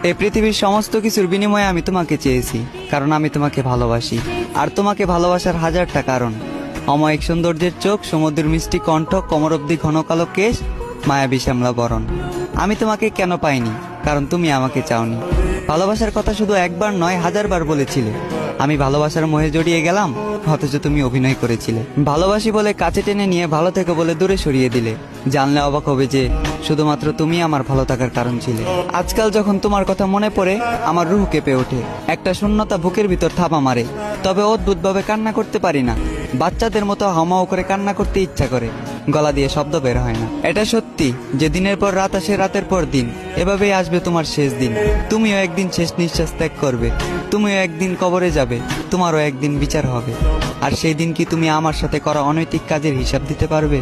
এই পৃথিবীর সমস্ত কিছুর বিনিময়ে আমি তোমাকে চেয়েছি, কারণ আমি তোমাকে ভালোবাসি। আর তোমাকে ভালোবাসার হাজারটা কারণ: অমায়িক সৌন্দর্যের চোখ, সমুদ্রের মিষ্টি কণ্ঠ, কোমর অবধি ঘন কালো কেশ, মায়াবী শ্যামলা বরণ। আমি তোমাকে কেন পাইনি? কারণ তুমি আমাকে চাওনি। ভালোবাসার কথা শুধু একবার নয়, হাজারবার বলেছিলে। আমি ভালোবাসার মোহে জড়িয়ে গেলাম, অথচ তুমি অভিনয় করেছিলে। ভালোবাসি বলে কাছে টেনে নিয়ে ভালো থেকে বলে দূরে সরিয়ে দিলে। জানলে অবাক হবে যে শুধুমাত্র তুমি আমার ভালো থাকার কারণ ছিলে। আজকাল যখন তোমার কথা মনে পড়ে, আমার রুহ কেঁপে ওঠে। একটা শূন্যতা বুকের ভিতর থাপা মারে। তবে অদ্ভুতভাবে কান্না করতে পারি না। বাচ্চাদের মতো হামাও করে কান্না করতে ইচ্ছা করে, গলা দিয়ে শব্দ বের হয় না। এটা সত্যি যে দিনের পর রাত আসে, রাতের পর দিন। এভাবেই আসবে তোমার শেষ দিন। তুমিও একদিন শেষ নিঃশ্বাস ত্যাগ করবে। তুমিও একদিন কবরে যাবে। তোমারও একদিন বিচার হবে। আর সেই দিন কি তুমি আমার সাথে করা অনৈতিক কাজের হিসাব দিতে পারবে?